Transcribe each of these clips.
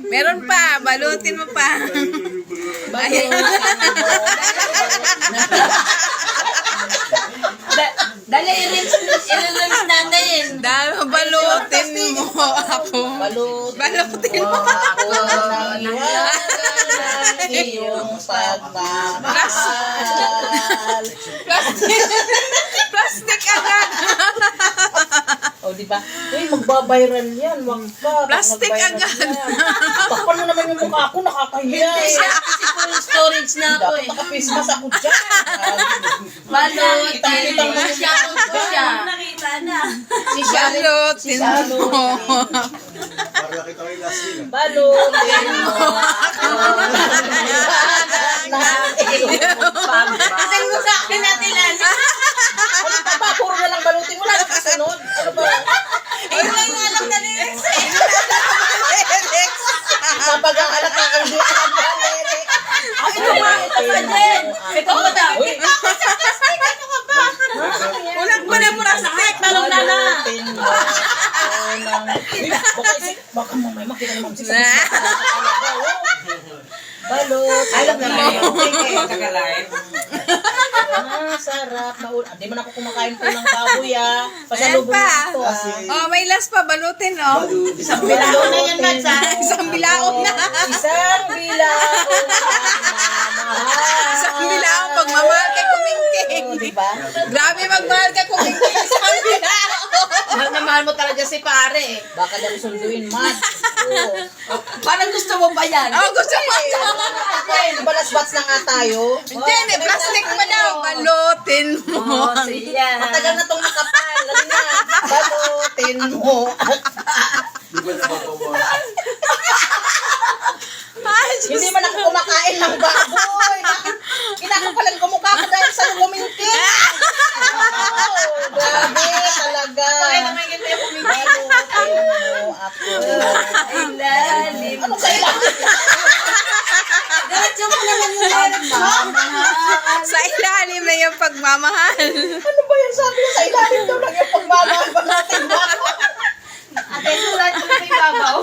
Meron pa, balutin mo pa. Ayan. Dali, i-rinse natin. Balutin mo ako. Balutin mo ako. Iyong pagmamahal. Plastic agad. O, diba? Uy, magbabiral yan. Wag ka. Plastic agad. Takpan mo naman yung mukha ko. Nakakahiya eh. Kasi full storage na ako Dapat eh. naka-face-mask ako dyan. Balutin Kitang-kitang mo na siya. siya. Nakita na. Balutin mo. Para nakita ko yung last scene. Balutin mo. Kasi mo sa akin natin lang. Ano pa ba? Puro na lang balutin mo. Wala na kasunod. Ano ba? Ayun lang nga lang na lyrics eh. Kapag ang anak ng hindi ka nag-lyric. Ito ba? Ito pa din. Ito pa daw. Uy, Ulang pa na plastic. Talong na na. balutin mo. Baka mamay makita naman sila. Balot. Alam na lang yun. Sarap. Hindi man ako kumakain po ng baboy ah. Ayan Pasalubong pa. ito ah. Oh, may last pa, balutin, no? Isang bilao na yan, Mads ah. Isang bilaon na. Isang bilao Isang bilaon, pagmamahal kay kumingking. Oh, diba? Grabe magmahal kay kumingking. Isang bilaon. Mahal na mahal mo talaga si pare eh. Baka daw sunduin, Mads. Parang gusto mo ba yan? Oh, gusto mo. Balas-bats na nga tayo. Hindi, may plastic pa daw. Balutin mo. Siya. Matagal na itong nakapal. Lalo na. Balutin mo. Di ba napapawa? Hindi man ako kumakain ng baboy. Kinakapalan ko mukha ko dahil sa gumintin. Grabe talaga. Balutin mo ako. Ilalim. Ano sa ilalim? Diretso mo naman yung lyrics mo. Sa ilalim na yung pagmamahal. Ano ba yan? Sabi niya sa ilalim daw lang yung pagmamahal. Balutin mo ako. Ate, sulat mo sa ibabaw.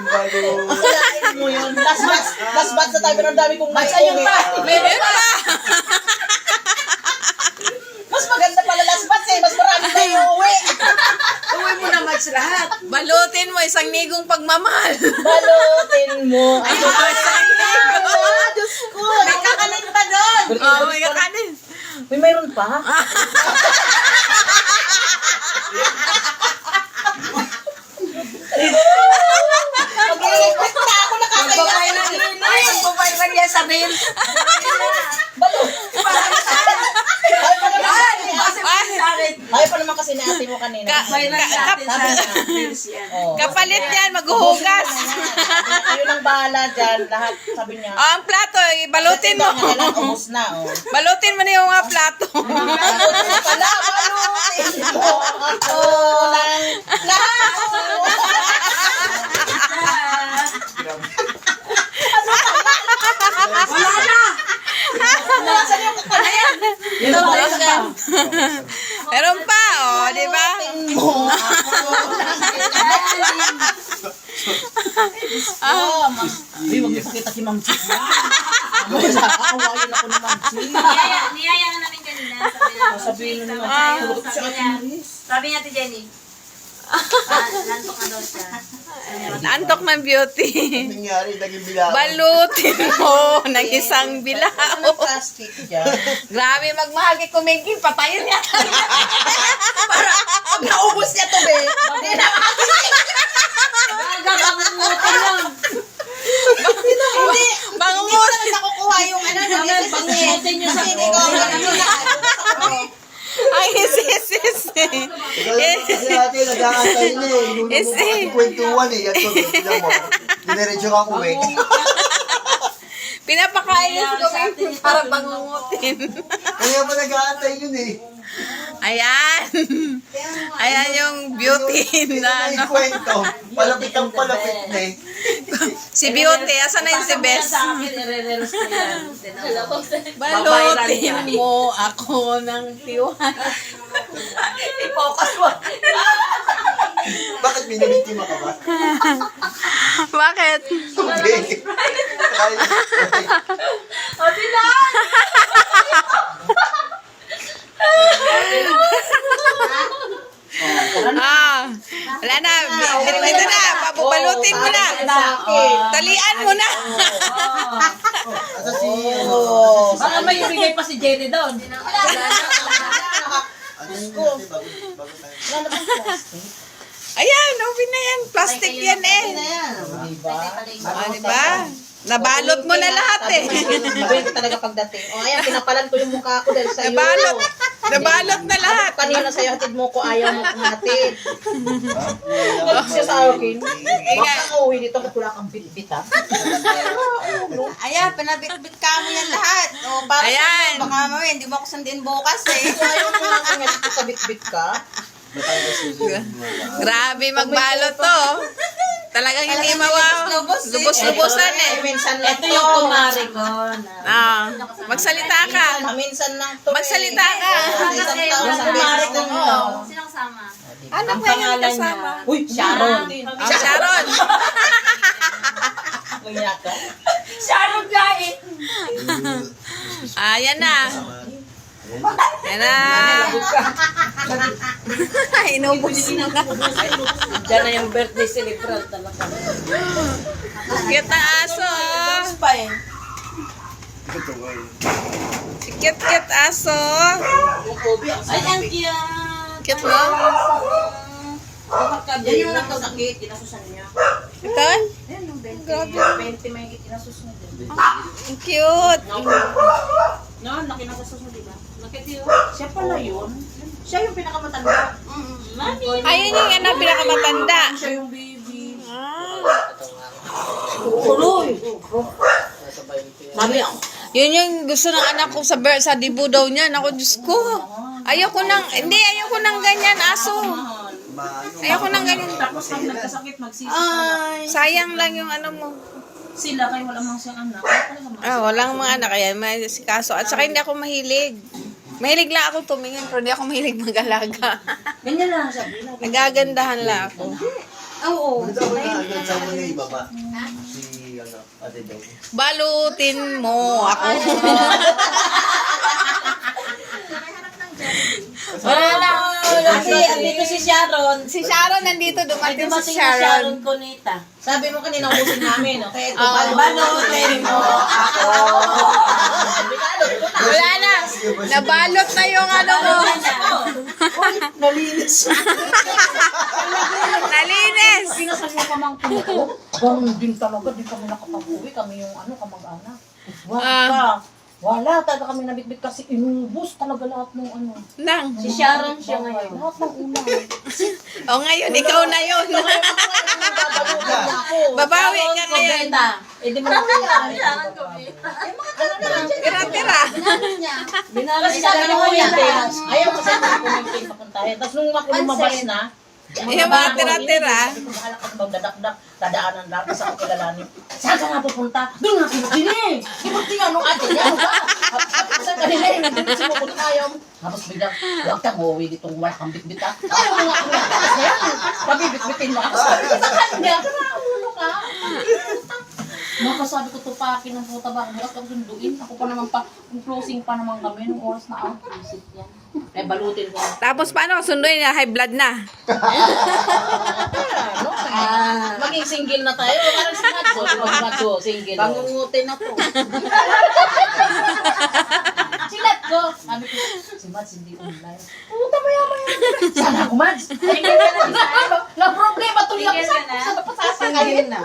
Kailangan mo yun. Last batch na tayo. Pero ang dami kong Basta yun pa. Meron pa. Mas maganda pala last batch eh. Mas marami na yung uwi. Uwi mo na match lahat. Balutin mo isang nigong pagmamahal. Balutin mo. Ayun, isang nigo. Diyos ko. May kakanin pa doon. Oh, may kakanin. May mayroon pa? Mag-i-request na ako nakakaya. Magpapayaran niya sa mail. Ayaw pa naman kasi ni ate mo kanina. Viral sa atin Sabi sa niya. reels yan. Oh. Kapalit yan, maghuhugas. Kayo nang bahala dyan. Lahat sabi niya. Oh, ang plato, balutin mo. Kailangan ubos na. Oh. Balutin mo na yung mga plato. Balutin pala. Balutin mo ako ng lahat. Wala na. Nasaan yung kakanan? Ito ba yan? Meron pa, oh, di ba? Balutin mo ako ng Ay, wag ipakita si Ma'am Chick. Aawayin ako ni Ma'am Chick. Niyaya nga namin kanina. Sabi na, Sabihin na naman. sabi niya, sabi niya ti Jenny. Lantok na daw siya. Antok ng beauty. Nangyari, naging bilang. Balutin mo ng isang Ano bilao. plastic dyan? Grabe magmahal kay kumingking, patayin niya. Para pag naubos niya to, be, hindi na Gagabangutin lang. Hindi. Bangungot. Hindi ko nakukuha yung ano. Bangungutin niyo sa Hindi ko Ay, sis. Kasi natin, nag-aantay niya eh. Nung kwentuhan eh. Yan ko, bilang mo. Dinerecho ka uwi. Pinapakain niya si kumingking para bangungutin. Kaya pa nag-aantay yun eh. Ayan. Ayan yung beauty na Ito na ano. yung kwento. Palapit ang palapit na eh. Si Beauty, asan na yung si Bes? Sa akin, i-re-reels ko yan. Balutin mo ako ng tiwan. I-focus mo. Minibiktima ka ba? Bakit? Okay. O, sila! Wala na. Ito na. Pabubalutin mo na. Talian mo na. Asa si... Baka may ibigay pa si Jenny doon. Ano yung bago tayo? Ayan, open na yan. Plastic yan eh. Diba? Nabalot mo na lahat eh. Mabait talaga pagdating. O, ayan, pinapalan ko yung mukha ko dahil sa'yo. Nabalot. Nabalot na lahat. Kanina sa'yo, hatid mo ko, ayaw mo kong hatid. Siya sa akin. Baka ka uwi dito, ba't wala kang bitbit, ha? Ayan, pinabit-bit ka mo yan lahat. O, para Ayan. sa'yo, baka mamaya, hindi mo ako sundin bukas eh. Ayaw mo lang kanya dito sa bitbit ka. Grabe magbalot to. Talagang hindi mawaw. Lubos-lubosan eh. Minsan lang Ito yung kumari ko. Magsalita ka. Minsan lang to. Magsalita ka. Isang taon sa kumari beses ko. lang to. Sino kasama? Ano Ang ba yung pangalan kasama? niya. Uy, Sharon. Sharon. Umiyak ka? Sharon Gain! Ayan na. Ayan na. Inubos mo na. Diyan na yung birthday celebrant talaga. Cute na aso. Oh. Pa eh. Si cute aso. Ay, ang cute. Cute mo? Yan yung nagkasakit, kinasusan niya. Ito? Yan yung 20 may kinasus niya din. Ang cute. No, nakinasus niya, diba? Siya pala yun. Siya yung pinakamatanda. Ayun yung ano, pinakamatanda. Siya yung baby. Tuloy. Mami ako. Yun yung gusto ng anak ko sa dibu daw niya. Ako, Diyos ko. Ayoko nang ganyan, aso. Ayoko nang ganyan. Tapos pag nagkasakit, magsisi. Sayang lang yung ano mo. Sila kayo wala mang siyang anak. Walang mga anak. Kaya may si kaso. At saka hindi ako mahilig. Mahilig lang ako tumingin, pero hindi ako mahilig mag-alaga. Ganyan lang siya. Nagagandahan lang ako. Oo. Ito ako na sa mga iba ba? Si, ano, ate daw. Balutin mo ako. Wala lang. Kasi andito si Sharon. Si Sharon nandito, dumating si Dumating si Sharon. Sharon Cunita. Sabi mo kanina ubusin namin, no? Kaya ito, Balutin mo ako. Wala na. Nabalot na yung ano mo. nalinis. Nalinis. Pinasal mo pa mang pinito. Ganun din talaga, di kami nakapag-uwi. Kami yung ano, kamag-anak. Wala, talaga kami nabitbit kasi inubos talaga lahat ng ano. Nang. Si Sharon siya ngayon. Lahat ng ulam. O ngayon, ikaw na yun. Babawi ka ngayon. Kubeta. Eh, di mo na Tira-tira. Binalas Kasi siya sabi ng ni Kuya, kuya. ayaw kasi na pumunta papuntahin. Tapos nung lumabas na, Yung mga tira-tira. Sabi ko, bahala ka bang dadakdak, dadaanan lang, kasi ako kilalanin. Saan ka nga pupunta? Doon nga kinutinig! Kinutinig nung ate niya, ano ba? Saan kanila yun? Nandun si Mukul ayaw. Tapos biglang, huwag kang uuwi ditong wala kang bitbit ha. Ayaw mo nga ako nagtakas na yan. Sabi, bitbitin mo ako. Sabi ko sa kanya, ulo ka. Baka sabi ko, tupakin ng puta ba? Bukas ako sunduin. Ako pa naman pa, kung closing pa naman kami, nung oras na ako. Isip yan. Eh, balutin ko. Tapos paano kasunduin na? High blood na. Ano? Maging single na tayo. Parang si Madso. Di ba si Madso? Single. Bangungutin na to. Silat ko. Sabi ko, si Mads hindi online. Puta maya-maya. Sana ako, Mads. Na problema tuloy ako sa pasasagayin na.